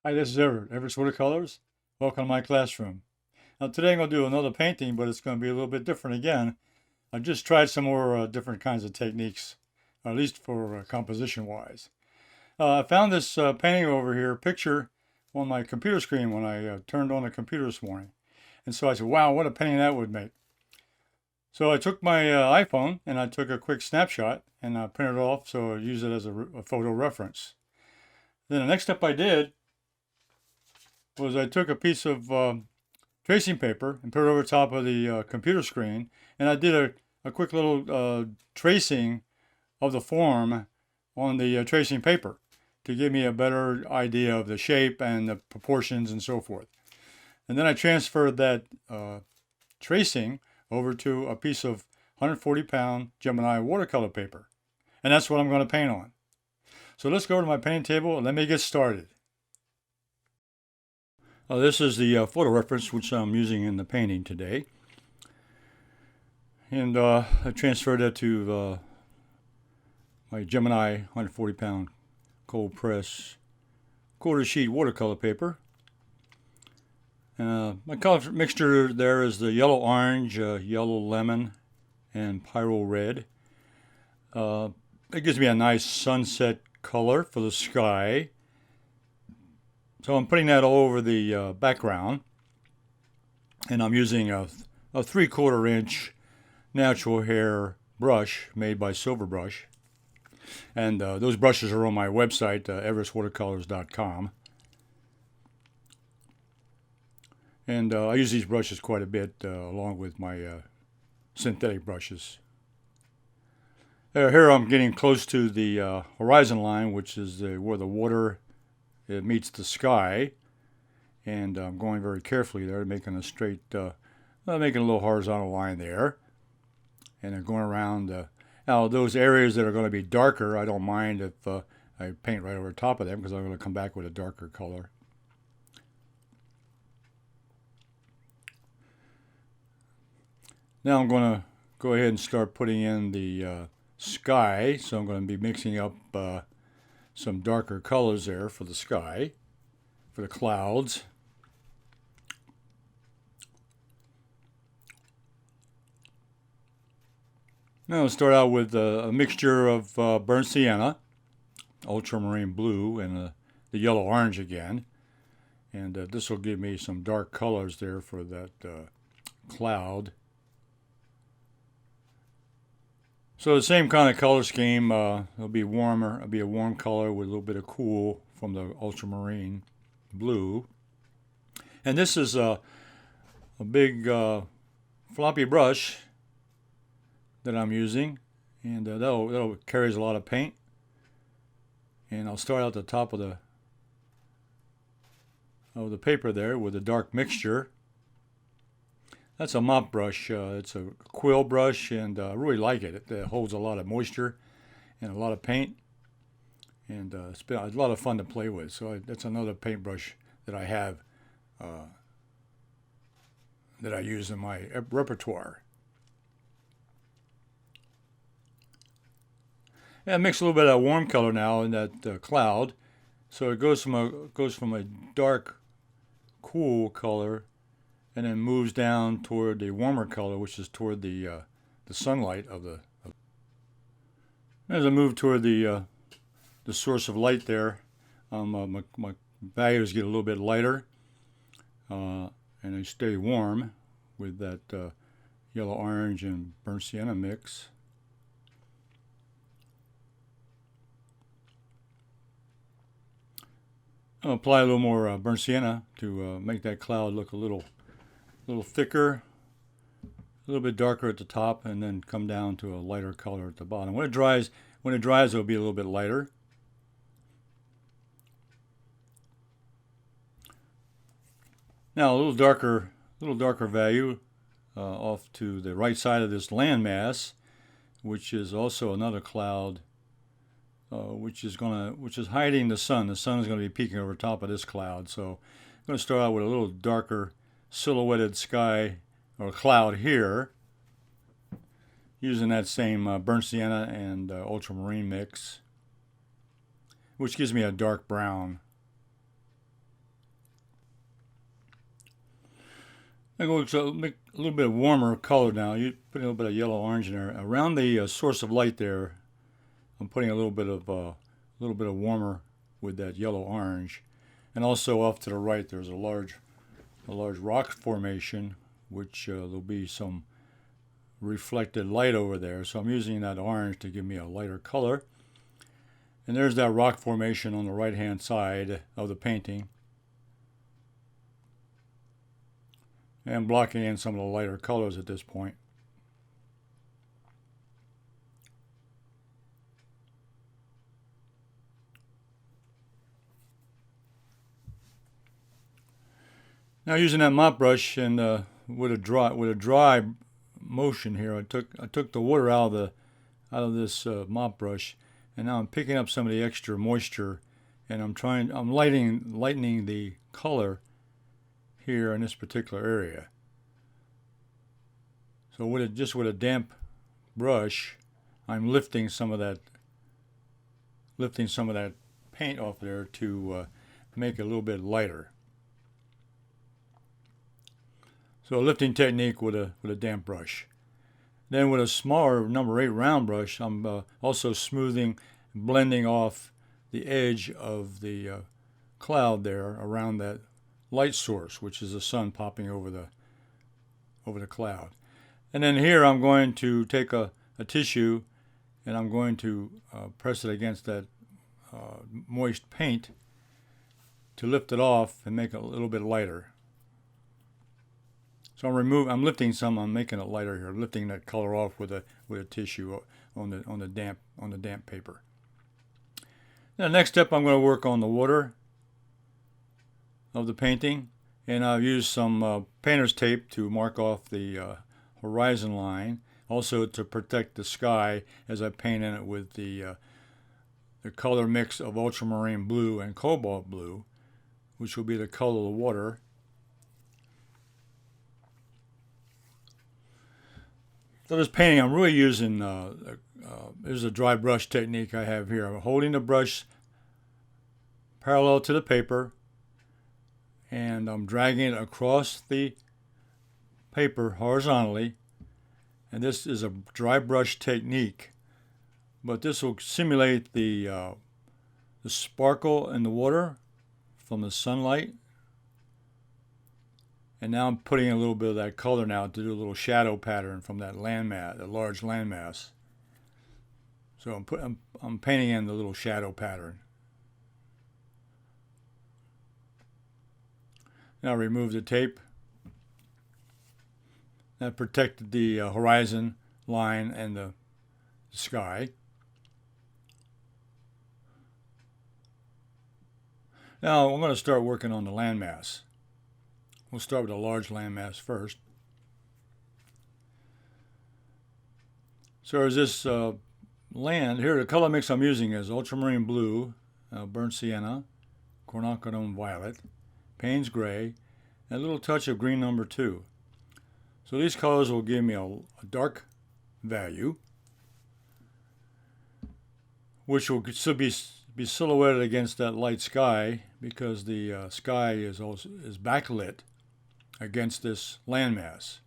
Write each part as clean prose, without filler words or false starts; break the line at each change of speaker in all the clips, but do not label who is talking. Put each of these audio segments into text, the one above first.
Hi, this is Everett's Watercolors. Welcome to my classroom. Now today I'm going to do another painting, but it's going to be a little bit different again. I just tried some more different kinds of techniques, at least for composition-wise. I found this painting over here, picture, on my computer screen when I turned on the computer this morning. And so I said, wow, what a painting that would make. So I took my iPhone and I took a quick snapshot and I printed it off so I use it as a photo reference. Then the next step I did was I took a piece of tracing paper and put it over top of the computer screen, and I did a quick little tracing of the form on the tracing paper to give me a better idea of the shape and the proportions and so forth. And then I transferred that tracing over to a piece of 140-pound Gemini watercolor paper. And that's what I'm going to paint on. So let's go to my painting table and let me get started. This is the photo reference which I'm using in the painting today. And I transferred that to my Gemini 140-pound cold press quarter sheet watercolor paper. My color mixture there is the yellow orange, yellow lemon, and Pyrrole Red. It gives me a nice sunset color for the sky. So I'm putting that all over the background, and I'm using a 3/4 inch natural hair brush made by Silver Brush, and those brushes are on my website, everestwatercolors.com. And I use these brushes quite a bit along with my synthetic brushes. Here I'm getting close to the horizon line, which is where the water meets the sky, and I'm going very carefully there, making a straight, making a little horizontal line there, and then going around. Now those areas that are going to be darker, I don't mind if I paint right over top of them because I'm going to come back with a darker color. Now I'm going to go ahead and start putting in the sky, so I'm going to be mixing up some darker colors there for the sky, for the clouds. Now I'll start out with a mixture of burnt sienna, ultramarine blue, and the yellow orange again. And this will give me some dark colors there for that cloud. So the same kind of color scheme, it'll be warmer. It'll be a warm color with a little bit of cool from the ultramarine blue. And this is a big floppy brush that I'm using, and that'll carries a lot of paint. And I'll start out the top of the paper there with a dark mixture. That's a mop brush. It's a quill brush, and I really like it. It holds a lot of moisture and a lot of paint, and it's been a lot of fun to play with. So that's another paintbrush that I have that I use in my repertoire. Yeah, mix a little bit of that warm color now in that cloud, so it goes from a dark, cool color, and then moves down toward the warmer color, which is toward the sunlight of the. As I move toward the source of light there, my values get a little bit lighter, and they stay warm with that yellow orange and burnt sienna mix. I'll apply a little more burnt sienna to make that cloud look a little thicker, a little bit darker at the top, and then come down to a lighter color at the bottom. When it dries, it'll be a little bit lighter. Now a little darker value off to the right side of this landmass, which is also another cloud, which is hiding the sun. The sun is going to be peeking over top of this cloud. So I'm going to start out with a little darker silhouetted sky or cloud here, using that same burnt sienna and ultramarine mix, which gives me a dark brown. I go to make a little bit warmer color now. You put a little bit of yellow orange in there around the source of light there. I'm putting a little bit of warmer with that yellow orange, and also off to the right there's a large rock formation, which there'll be some reflected light over there. So I'm using that orange to give me a lighter color. And there's that rock formation on the right hand side of the painting. And blocking in some of the lighter colors at this point. Now using that mop brush and with a dry motion here, I took the water out of this mop brush, and now I'm picking up some of the extra moisture, and I'm lightening the color here in this particular area. So with a damp brush, I'm lifting some of that paint off there to make it a little bit lighter. So a lifting technique with a damp brush. Then with a smaller number 8 round brush, I'm also smoothing, blending off the edge of the cloud there around that light source, which is the sun popping over the cloud. And then here I'm going to take a tissue, and I'm going to press it against that moist paint to lift it off and make it a little bit lighter. So I'm lifting some. I'm making it lighter here, lifting that color off with a tissue on the damp paper. Now, next step, I'm going to work on the water of the painting, and I've used some painter's tape to mark off the horizon line, also to protect the sky as I paint in it with the color mix of Ultramarine Blue and Cobalt Blue, which will be the color of the water. So this painting, I'm really using, there's a dry brush technique I have here. I'm holding the brush parallel to the paper, and I'm dragging it across the paper horizontally. And this is a dry brush technique, but this will simulate the sparkle in the water from the sunlight. And now I'm putting a little bit of that color now to do a little shadow pattern from that landmass, the large landmass. So I'm painting in the little shadow pattern. Now remove the tape. That protected the horizon line and the sky. Now I'm going to start working on the landmass. We'll start with a large landmass first. So as this land, here the color mix I'm using is Ultramarine Blue, Burnt Sienna, Quinacridone Violet, Payne's Gray, and a little touch of green number 2. So these colors will give me a dark value, which will still be silhouetted against that light sky, because the sky is backlit against this landmass.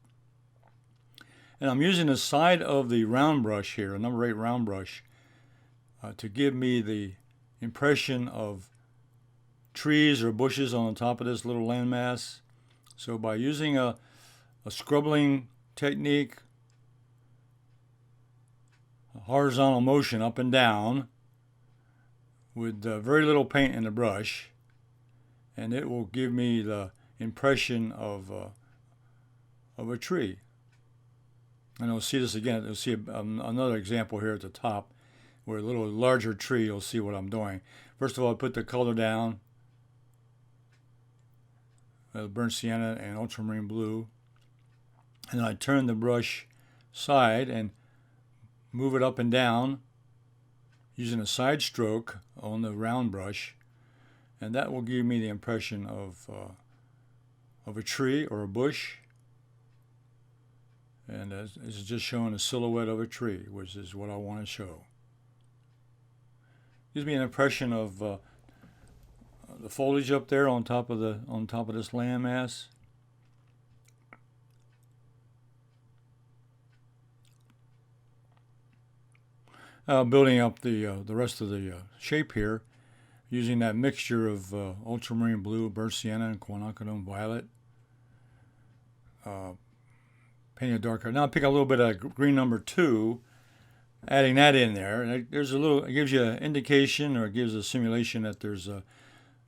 And I'm using the side of the round brush here, a number 8 round brush, to give me the impression of trees or bushes on the top of this little landmass. So by using a scumbling technique, a horizontal motion up and down with very little paint in the brush, and it will give me the impression of a tree. And you'll see this again. You'll see another example here at the top, where a little larger tree. You'll see what I'm doing. First of all, I put the color down, burnt sienna and ultramarine blue, and then I turn the brush side and move it up and down using a side stroke on the round brush, and that will give me the impression of a tree or a bush. And this is just showing a silhouette of a tree, which is what I want to show. Gives me an impression of the foliage up there on top of this landmass. Building up the rest of the shape here, using that mixture of Ultramarine Blue, Burnt Sienna, and Quinacridone Violet. Painting a darker. Now I pick a little bit of green number 2, adding that in there. And there's a little. It gives you an indication, or it gives a simulation that there's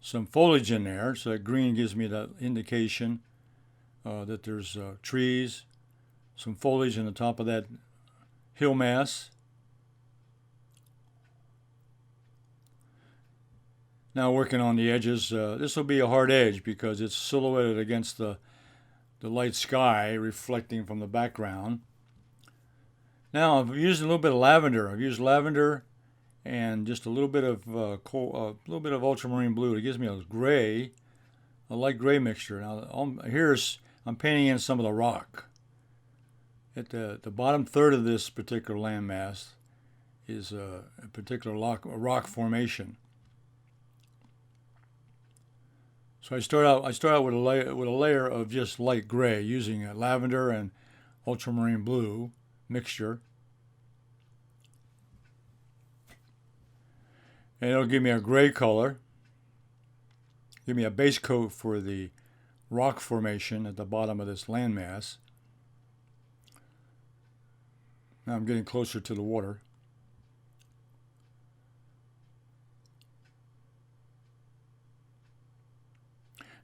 some foliage in there. So that green gives me that indication that there's trees, some foliage in the top of that hill mass. Now working on the edges. This will be a hard edge because it's silhouetted against the light sky reflecting from the background. Now I've used a little bit of lavender. I've used lavender and just a little bit of ultramarine blue. It gives me a light gray mixture. Now I'm painting in some of the rock. At the bottom third of this particular landmass is a particular rock formation. So I start out with a layer of just light gray using a lavender and ultramarine blue mixture. And it'll give me a gray color. Give me a base coat for the rock formation at the bottom of this landmass. Now I'm getting closer to the water.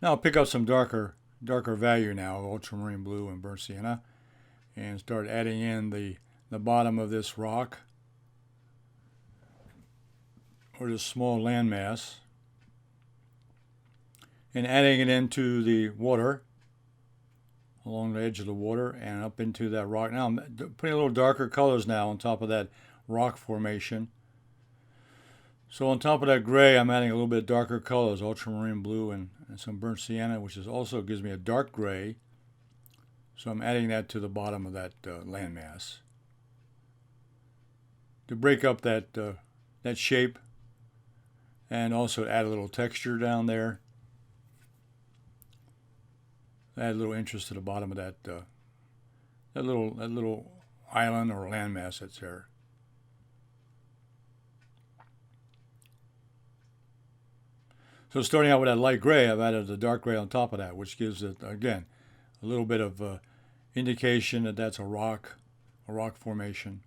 Now I'll pick up some darker value now of ultramarine blue and burnt sienna and start adding in the bottom of this rock or this small landmass and adding it into the water, along the edge of the water and up into that rock. Now I'm putting a little darker colors now on top of that rock formation. So on top of that gray, I'm adding a little bit darker colors, ultramarine blue and some burnt sienna, which also gives me a dark gray. So I'm adding that to the bottom of that landmass to break up that shape and also add a little texture down there. Add a little interest to the bottom of that little island or landmass that's there. So starting out with that light gray, I've added the dark gray on top of that, which gives it, again, a little bit of indication that that's a rock formation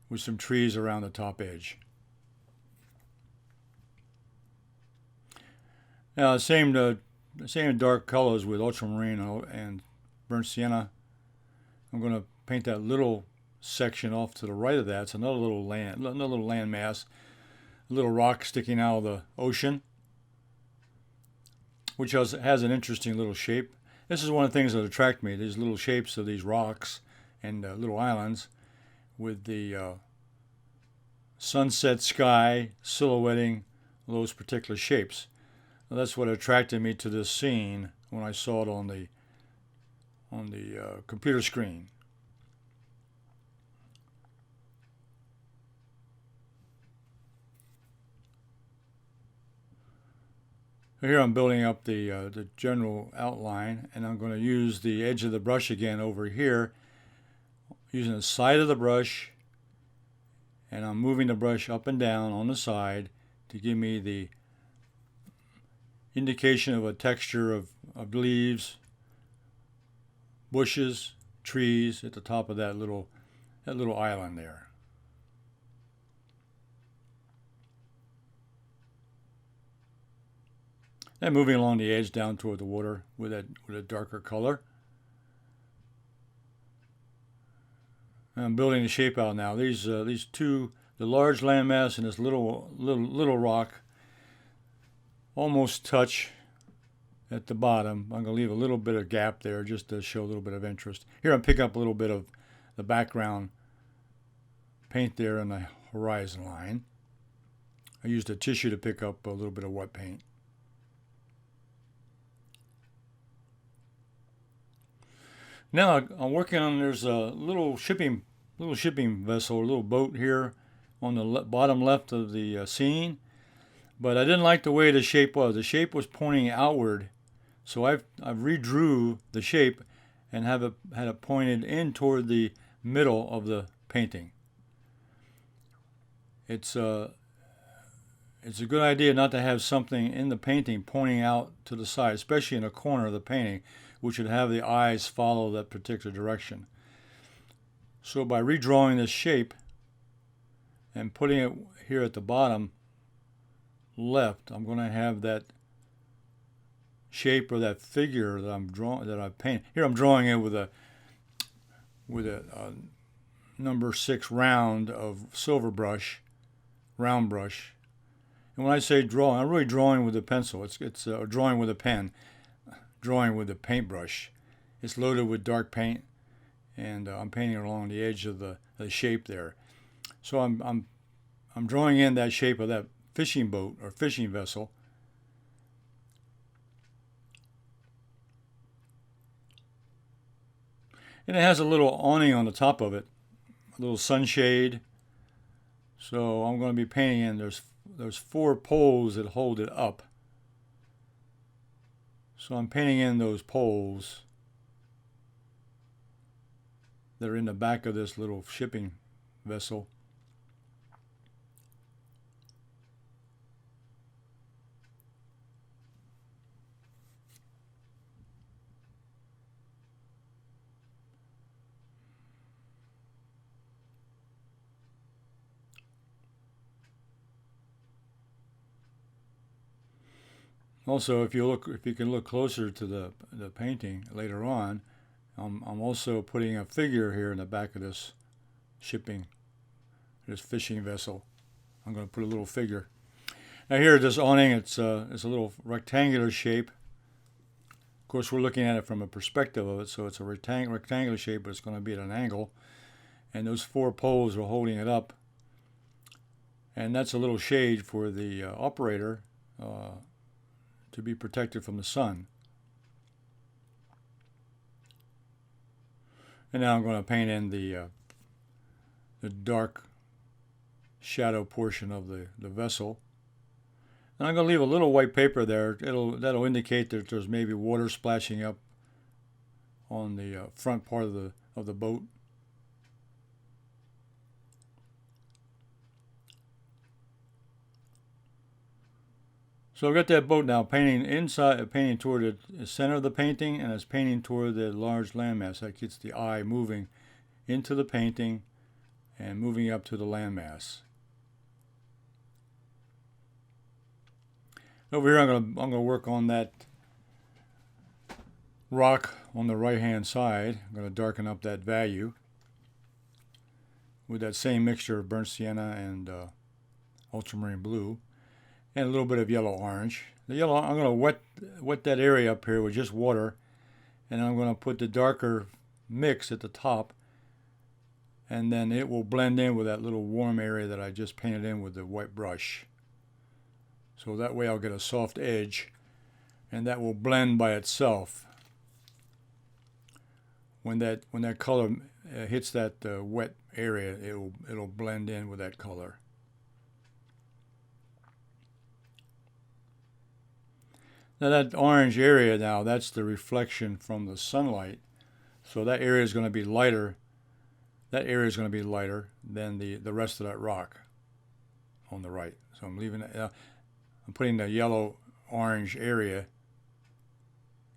with some trees around the top edge. Now the same dark colors with ultramarine and burnt sienna. I'm going to paint that little section off to the right of that. It's another little land mass, a little rock sticking out of the ocean, which has an interesting little shape. This is one of the things that attract me, these little shapes of these rocks and little islands with the sunset sky silhouetting those particular shapes. Now, that's what attracted me to this scene when I saw it on the computer screen. Here I'm building up the general outline, and I'm going to use the edge of the brush again over here, using the side of the brush, and I'm moving the brush up and down on the side to give me the indication of a texture of leaves, bushes, trees at the top of that little island there. And moving along the edge down toward the water with a darker color. And I'm building the shape out now. These two, the large landmass and this little rock, almost touch at the bottom. I'm going to leave a little bit of gap there just to show a little bit of interest. Here I'm picking up a little bit of the background paint there on the horizon line. I used a tissue to pick up a little bit of wet paint. Now I'm working on, there's a little shipping vessel, a little boat here on the bottom left of the scene, but I didn't like the way the shape was. The shape was pointing outward, so I've redrew the shape and had it pointed in toward the middle of the painting. it's a good idea not to have something in the painting pointing out to the side, especially in a corner of the painting, which would have the eyes follow that particular direction. So by redrawing this shape and putting it here at the bottom left, I'm going to have that shape or that figure that I'm drawing, that I paint. Here I'm drawing it with a number 6 round of silver brush, round brush. And when I say drawing, I'm really drawing with a pencil. It's drawing with a pen, drawing with a paintbrush. It's loaded with dark paint, and I'm painting along the edge of the shape there. So I'm drawing in that shape of that fishing boat or fishing vessel. And it has a little awning on the top of it, a little sunshade. So I'm going to be painting in, there's 4 poles that hold it up. So I'm painting in those poles that are in the back of this little shipping vessel. Also, if you can look closer to the painting later on, I'm also putting a figure here in the back of this fishing vessel. I'm going to put a little figure. Now here, this awning, it's a little rectangular shape. Of course, we're looking at it from a perspective of it, so it's a rectangular shape, but it's going to be at an angle. And those 4 poles are holding it up. And that's a little shade for the operator to be protected from the sun. And now I'm going to paint in the dark shadow portion of the vessel. And I'm going to leave a little white paper there. That'll indicate that there's maybe water splashing up on the front part of the boat. So I've got that boat now painting inside, painting toward the center of the painting, and it's painting toward the large landmass. That gets the eye moving into the painting and moving up to the landmass. Over here, I'm gonna work on that rock on the right-hand side. I'm gonna darken up that value with that same mixture of burnt sienna and ultramarine blue. And a little bit of yellow orange. The yellow, I'm going to wet that area up here with just water, and I'm going to put the darker mix at the top, and then it will blend in with that little warm area that I just painted in with the white brush. So that way I'll get a soft edge, and that will blend by itself. When that color hits that wet area, it'll blend in with that color. Now that orange area now, that's the reflection from the sunlight. So that area is going to be lighter. That area is going to be lighter than the rest of that rock on the right. So I'm leaving it. I'm putting the yellow-orange area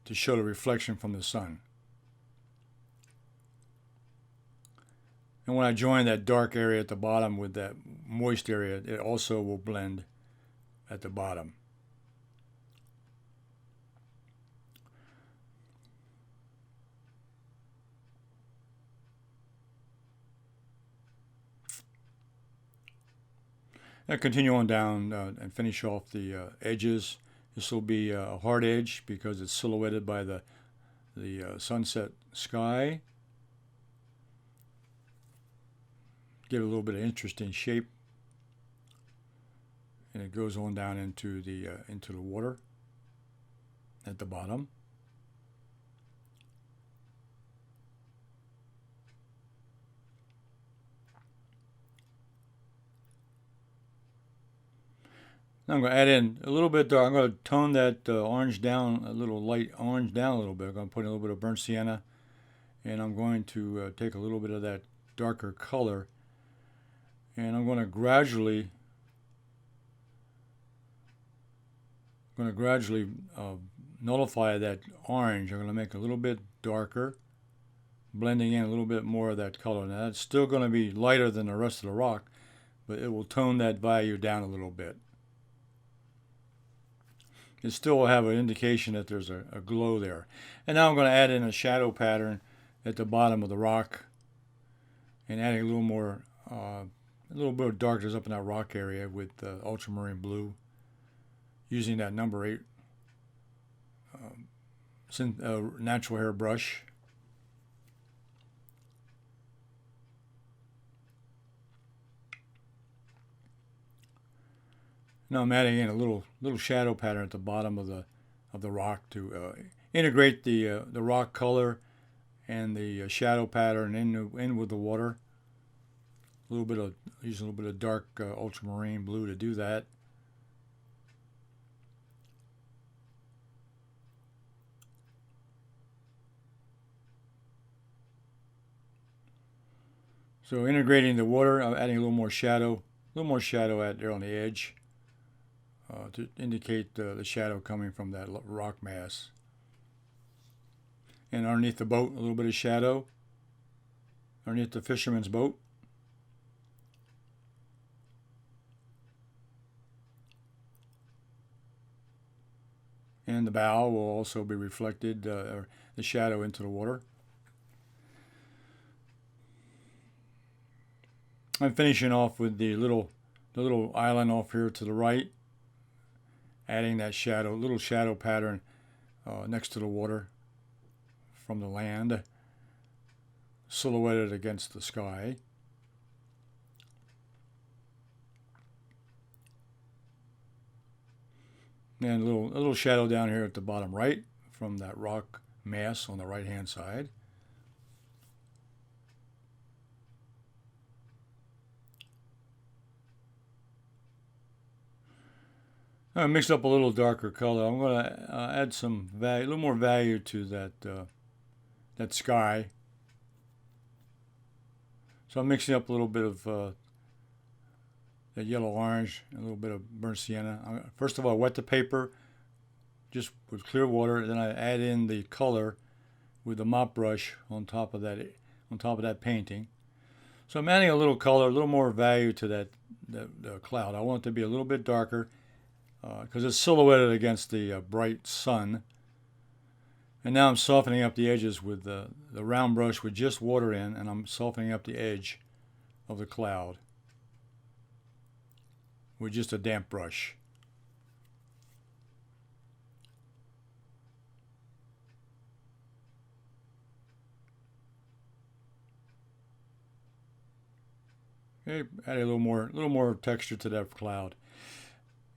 to show the reflection from the sun. And when I join that dark area at the bottom with that moist area, it also will blend at the bottom. Now continue on down and finish off the edges. This will be a hard edge because it's silhouetted by the sunset sky. Give it a little bit of interesting shape, and it goes on down into the water at the bottom. Now I'm going to add in a little bit dark. I'm going to tone that orange down, a little light orange down a little bit. I'm going to put in a little bit of burnt sienna, and I'm going to take a little bit of that darker color And I'm going to gradually nullify that orange. I'm going to make it a little bit darker, blending in a little bit more of that color. Now it's still going to be lighter than the rest of the rock, but it will tone that value down a little bit. It still will have an indication that there's a glow there. And now I'm going to add in a shadow pattern at the bottom of the rock, and adding a little more, a little bit of darkness up in that rock area with Ultramarine Blue, using that number 8 natural hair brush. Now I'm adding in a little shadow pattern at the bottom of the rock to integrate the rock color and the shadow pattern in with the water. Use a little bit of dark ultramarine blue to do that. So integrating the water, I'm adding a little more shadow out there on the edge to indicate the shadow coming from that rock mass. And underneath the boat, a little bit of shadow underneath the fisherman's boat. And the bow will also be reflected, the shadow into the water. I'm finishing off with the little island off here to the right, adding that little shadow pattern next to the water from the land, silhouetted against the sky. And a little shadow down here at the bottom right from that rock mass on the right hand side. I mixed up a little darker color. I'm going to add some value, a little more value to that sky. So I'm mixing up a little bit of that yellow orange, a little bit of burnt sienna. First of all, I wet the paper just with clear water. Then I add in the color with the mop brush on top of that painting. So I'm adding a little color, a little more value to the cloud. I want it to be a little bit darker because it's silhouetted against the bright sun. And now I'm softening up the edges with the round brush with just water in, and I'm softening up the edge of the cloud with just a damp brush. Okay, add a little more texture to that cloud.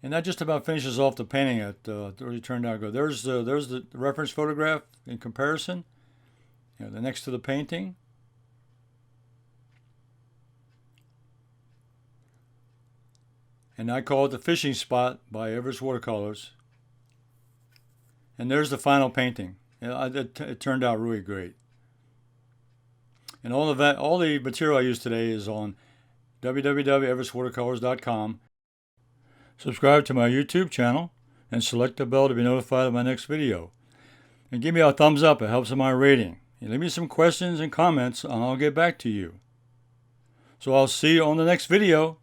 And that just about finishes off the painting. It really turned out good. There's the reference photograph in comparison. The next to the painting. And I call it the fishing spot by Everest Watercolors. And there's the final painting. It turned out really great. And all the material I used today is on www.everestwatercolors.com. Subscribe to my YouTube channel and select the bell to be notified of my next video. And give me a thumbs up, it helps in my rating. And leave me some questions and comments and I'll get back to you. So I'll see you on the next video.